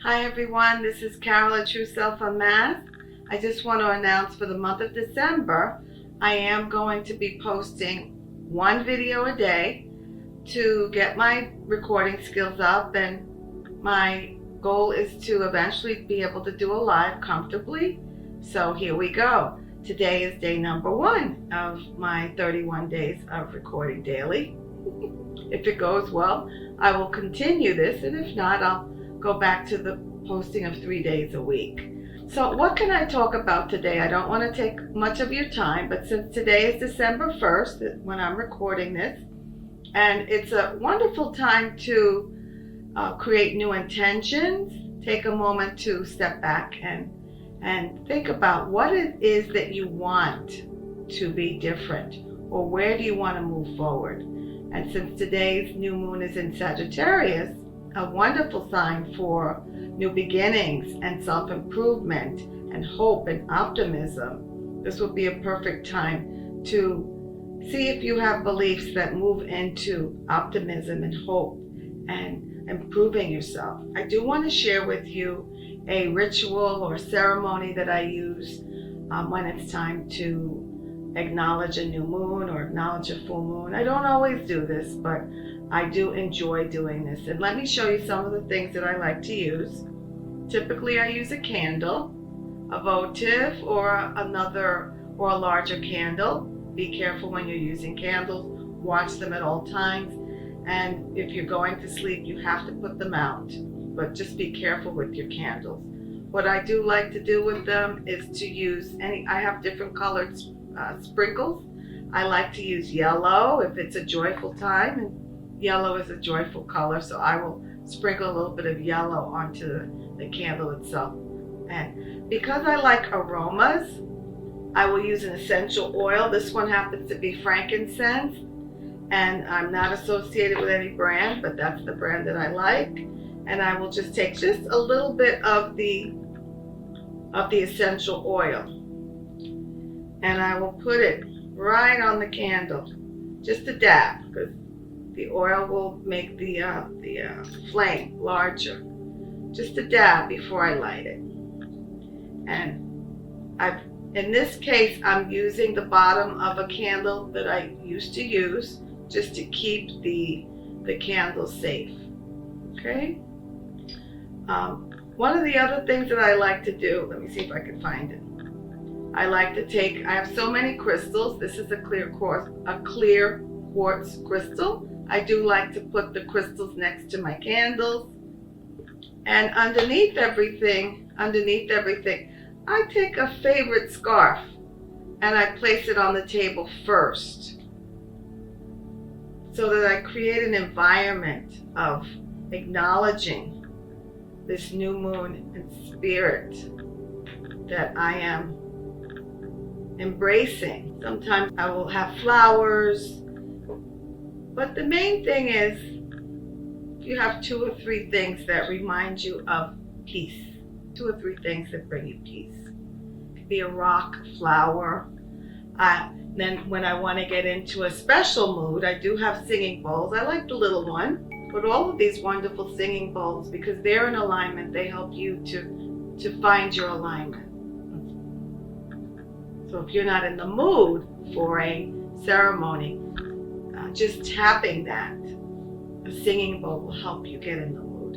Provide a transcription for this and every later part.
Hi everyone, this is Carol at True Self Unmasked. I just want to announce for the month of December, I am going to be posting one video a day to get my recording skills up, and my goal is to eventually be able to do a live comfortably. So here we go. Today is day number 1 of my 31 days of recording daily. If it goes well, I will continue this, and if not, I'll go back to the posting of 3 days a week. So what can I talk about today? I don't want to take much of your time, but since today is December 1st when I'm recording this, and it's a wonderful time to create new intentions, take a moment to step back and think about what it is that you want to be different, or where do you want to move forward. And since today's new moon is in Sagittarius, a wonderful sign for new beginnings and self-improvement and hope and optimism, this would be a perfect time to see if you have beliefs that move into optimism and hope and improving yourself. I do want to share with you a ritual or ceremony that I use when it's time to acknowledge a new moon or acknowledge a full moon. I don't always do this, but I do enjoy doing this. And let me show you some of the things that I like to use. Typically I use a candle, a votive, or a larger candle. Be careful when you're using candles. Watch them at all times. And if you're going to sleep, you have to put them out. But just be careful with your candles. What I do like to do with them is to use I have different colored sprinkles. I like to use yellow if it's a joyful time, and yellow is a joyful color, so I will sprinkle a little bit of yellow onto the candle itself. And because I like aromas, I will use an essential oil. This one happens to be frankincense, and I'm not associated with any brand, but that's the brand that I like. And I will just take just a little bit of the essential oil, and I will put it right on the candle, just a dab, because the oil will make the flame larger. Just a dab before I light it. And in this case, I'm using the bottom of a candle that I used to use just to keep the candle safe. Okay. One of the other things that I like to do, let me see if I can find it. I like to take, I have so many crystals. This is a clear quartz crystal. I do like to put the crystals next to my candles. And underneath everything, I take a favorite scarf and I place it on the table first, so that I create an environment of acknowledging this new moon and spirit that I am embracing. Sometimes I will have flowers, but the main thing is you have 2 or 3 things that remind you of peace. 2 or 3 things that bring you peace. It could be a rock, a flower. Then when I want to get into a special mood, I do have singing bowls. I like the little one. But all of these wonderful singing bowls, because they're in alignment, they help you to find your alignment. So if you're not in the mood for a ceremony, just tapping that, a singing bowl, will help you get in the mood.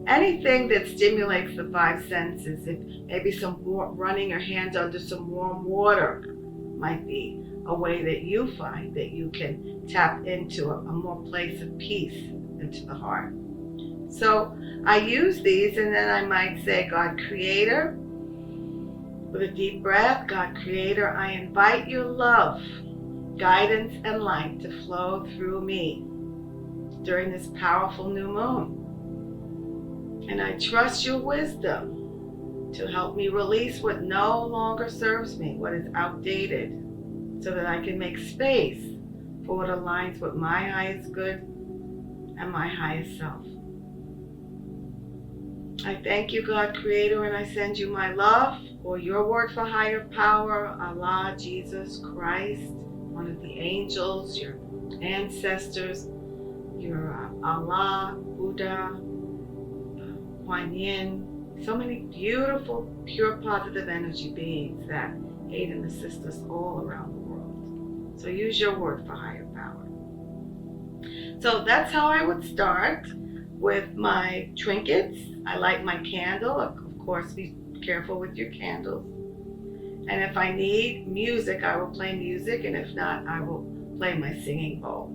Anything that stimulates the 5 senses, if maybe running your hands under some warm water might be a way that you find that you can tap into a more place of peace into the heart. So I use these, and then I might say, God Creator, with a deep breath. God Creator, I invite your love, guidance, and light to flow through me during this powerful new moon. And I trust your wisdom to help me release what no longer serves me, what is outdated, so that I can make space for what aligns with my highest good and my highest self. I thank you, God Creator, and I send you my love, or your word for higher power, Allah, Jesus Christ, one of the angels, your ancestors, your Allah, Buddha, Kuan Yin, so many beautiful, pure, positive energy beings that aid and assist us all around the world. So use your word for higher power. So that's how I would start with my trinkets. I light my candle. Of course, be careful with your candles. And if I need music, I will play music. And if not, I will play my singing bowl.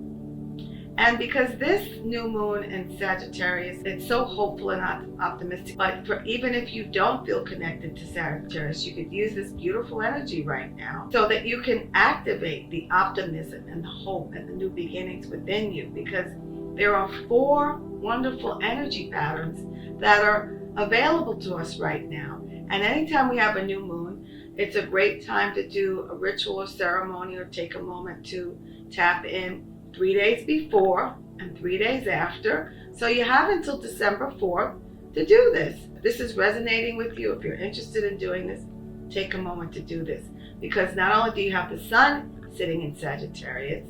And because this new moon in Sagittarius, it's so hopeful and optimistic, but even if you don't feel connected to Sagittarius, you could use this beautiful energy right now so that you can activate the optimism and the hope and the new beginnings within you, because there are 4 wonderful energy patterns that are available to us right now. And anytime we have a new moon, it's a great time to do a ritual or ceremony or take a moment to tap in 3 days before and 3 days after. So you have until December 4th to do this. If this is resonating with you, if you're interested in doing this, take a moment to do this. Because not only do you have the sun sitting in Sagittarius,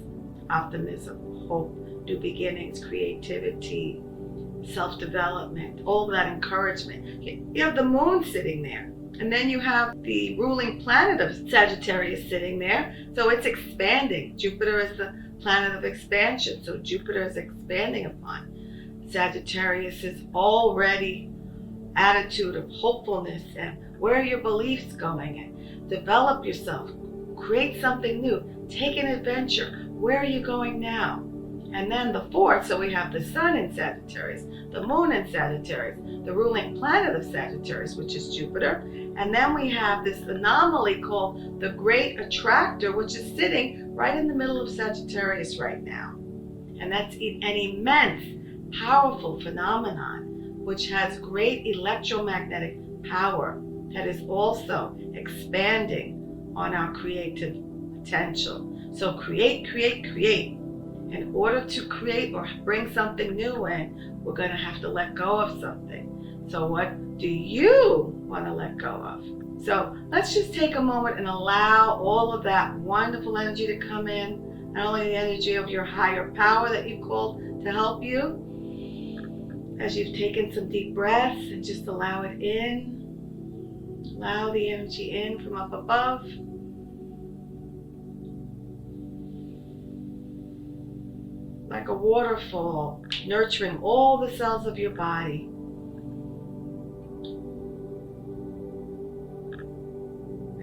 optimism, hope, new beginnings, creativity, self-development, all that encouragement. You have the moon sitting there. And then you have the ruling planet of Sagittarius sitting there. So it's expanding. Jupiter is the planet of expansion. So Jupiter is expanding upon Sagittarius's already attitude of hopefulness and where are your beliefs going, and develop yourself, create something new, take an adventure. Where are you going now? And then the 4th, so we have the sun in Sagittarius, the moon in Sagittarius, the ruling planet of Sagittarius, which is Jupiter. And then we have this anomaly called the Great Attractor, which is sitting right in the middle of Sagittarius right now. And that's an immense, powerful phenomenon, which has great electromagnetic power that is also expanding on our creative potential. So create, create, create. In order to create or bring something new in, we're going to have to let go of something. So what do you want to let go of? So let's just take a moment and allow all of that wonderful energy to come in. Not only the energy of your higher power that you called to help you, as you've taken some deep breaths, and just allow it in. Allow the energy in from up above. Like a waterfall, nurturing all the cells of your body.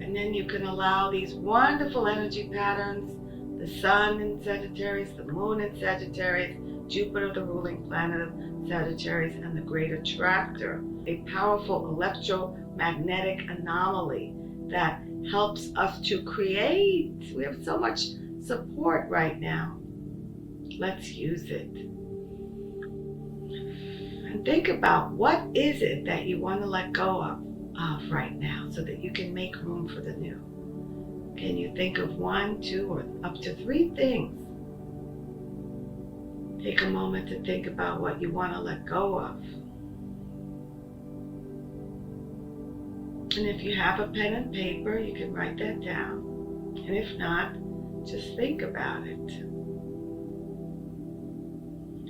And then you can allow these wonderful energy patterns, the sun in Sagittarius, the moon in Sagittarius, Jupiter, the ruling planet of Sagittarius, and the Great Attractor, a powerful electromagnetic anomaly that helps us to create. We have so much support right now. Let's use it. And think about, what is it that you want to let go of right now so that you can make room for the new? Can you think of 1, 2, or up to 3 things? Take a moment to think about what you want to let go of. And if you have a pen and paper, you can write that down. And if not, just think about it.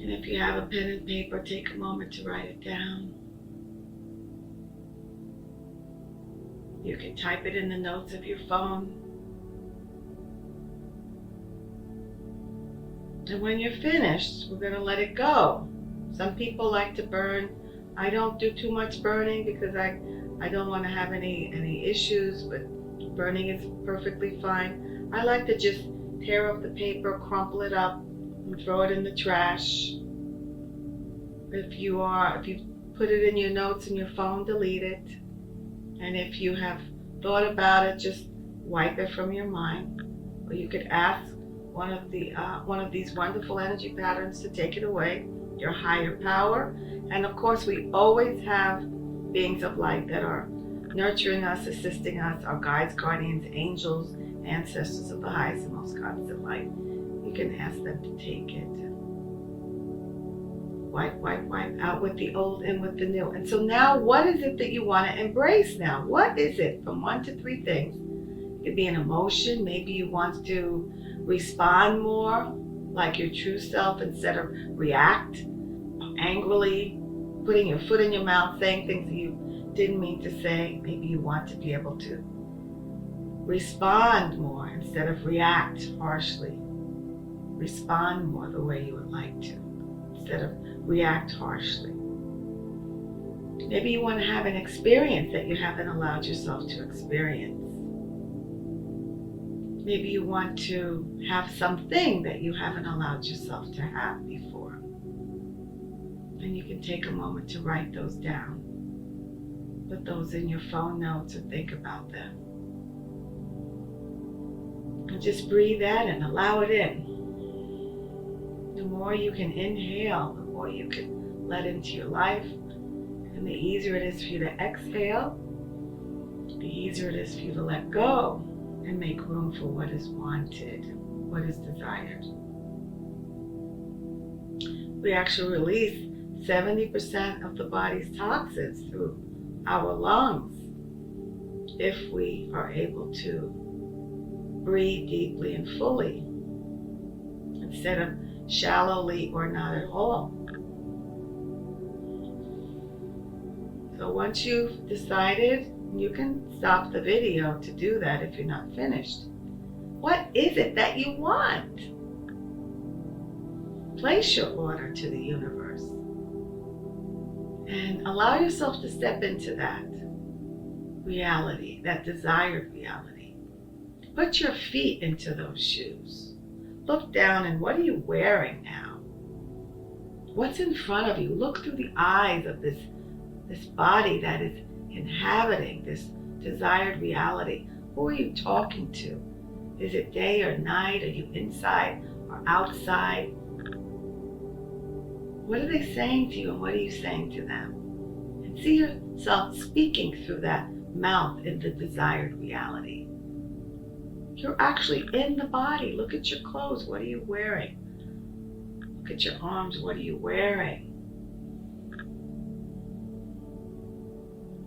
And if you have a pen and paper, take a moment to write it down. You can type it in the notes of your phone. And when you're finished, we're going to let it go. Some people like to burn. I don't do too much burning because I don't want to have any issues, but burning is perfectly fine. I like to just tear up the paper, crumple it up, and throw it in the trash. If you put it in your notes in your phone, delete it. And if you have thought about it, just wipe it from your mind. Or you could ask one of these wonderful energy patterns to take it away, your higher power. And of course, we always have beings of light that are nurturing us, assisting us, our guides, guardians, angels, ancestors of the highest and most constant light. You can ask them to take it. Wipe, wipe, wipe out with the old and with the new. And so now, what is it that you want to embrace now? What is it? From 1 to 3 things. It could be an emotion. Maybe you want to respond more like your true self instead of react angrily. putting your foot in your mouth, saying things that you didn't mean to say. Maybe you want to be able to respond more instead of react harshly. Respond more the way you would like to instead of react harshly. Maybe you want to have an experience that you haven't allowed yourself to experience. Maybe you want to have something that you haven't allowed yourself to have before. And you can take a moment to write those down. Put those in your phone notes or think about them. And just breathe that in, allow it in. The more you can inhale, the more you can let into your life. And the easier it is for you to exhale, the easier it is for you to let go and make room for what is wanted, what is desired. We actually release 70% of the body's toxins through our lungs if we are able to breathe deeply and fully instead of shallowly or not at all. So once you've decided, you can stop the video to do that if you're not finished. What is it that you want? Place your order to the universe and allow yourself to step into that reality, that desired reality. Put your feet into those shoes. Look down and what are you wearing now? What's in front of you? Look through the eyes of this body that is inhabiting this desired reality. Who are you talking to? Is it day or night? Are you inside or outside? What are they saying to you and what are you saying to them? And see yourself speaking through that mouth in the desired reality. You're actually in the body. Look at your clothes. What are you wearing? Look at your arms. What are you wearing?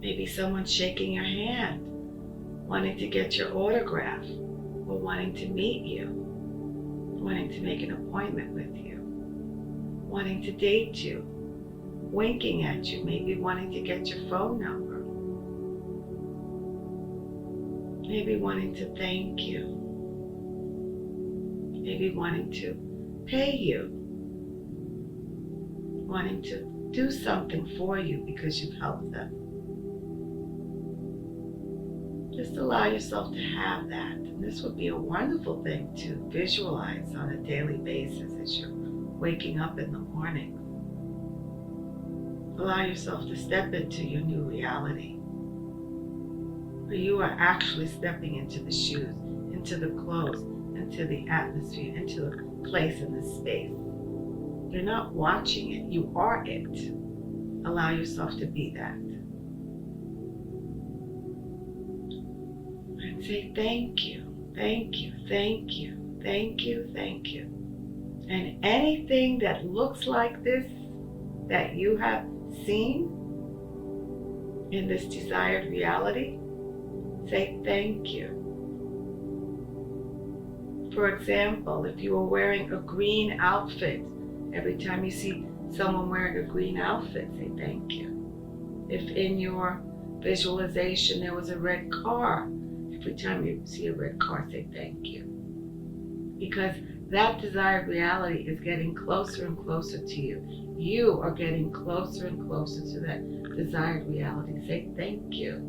Maybe someone's shaking your hand, wanting to get your autograph, or wanting to meet you, wanting to make an appointment with you, wanting to date you, winking at you, maybe wanting to get your phone number, maybe wanting to thank you, maybe wanting to pay you, wanting to do something for you because you've helped them. Just allow yourself to have that. And this would be a wonderful thing to visualize on a daily basis as you're waking up in the morning. Allow yourself to step into your new reality, where you are actually stepping into the shoes, into the clothes, into the atmosphere, into the place in the space. You're not watching it, you are it. Allow yourself to be that. And say thank you, thank you, thank you, thank you, thank you. And anything that looks like this that you have seen in this desired reality, say thank you. For example, if you were wearing a green outfit, every time you see someone wearing a green outfit, say thank you. If in your visualization there was a red car, every time you see a red car, say thank you. Because that desired reality is getting closer and closer to you. You are getting closer and closer to that desired reality. Say thank you.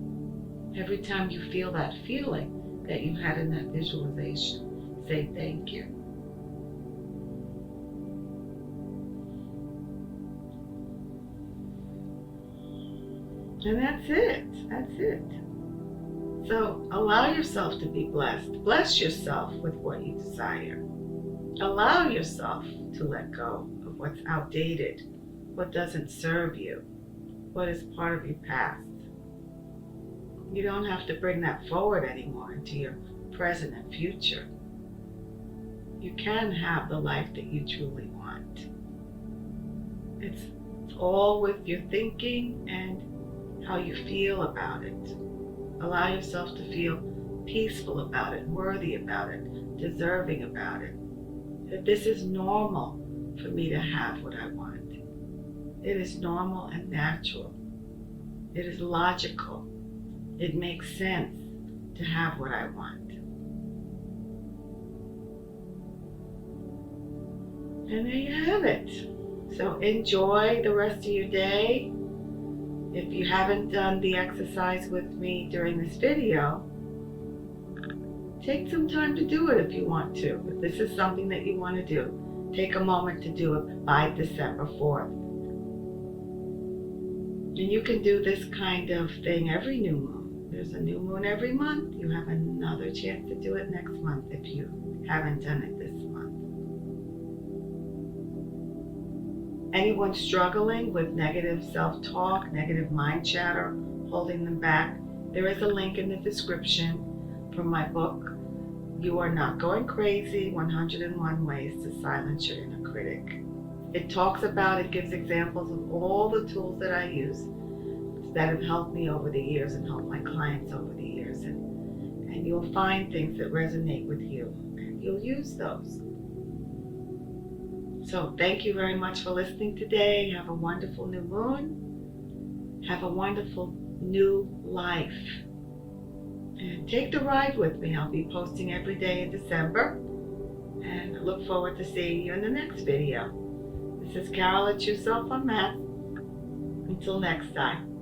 Every time you feel that feeling that you had in that visualization, say thank you. And that's it. That's it. So allow yourself to be blessed. Bless yourself with what you desire. Allow yourself to let go of what's outdated, what doesn't serve you, what is part of your past. You don't have to bring that forward anymore into your present and future. You can have the life that you truly want. It's all with your thinking and how you feel about it. Allow yourself to feel peaceful about it, worthy about it, deserving about it. That this is normal for me to have what I want. It is normal and natural. It is logical. It makes sense to have what I want. And there you have it. So enjoy the rest of your day. If you haven't done the exercise with me during this video, take some time to do it if you want to. If this is something that you want to do, take a moment to do it by December 4th. And you can do this kind of thing every new moon. There's a new moon every month. You have another chance to do it next month if you haven't done it this month. Anyone struggling with negative self-talk, negative mind chatter, holding them back, there is a link in the description for my book, You Are Not Going Crazy, 101 Ways to Silence Your Inner Critic. It talks about, it gives examples of all the tools that I use that have helped me over the years and helped my clients over the years. And you'll find things that resonate with you, and you'll use those. So thank you very much for listening today. Have a wonderful new moon. Have a wonderful new life. And take the ride with me. I'll be posting every day in December. And I look forward to seeing you in the next video. This is Carol at Yourself on Math. Until next time.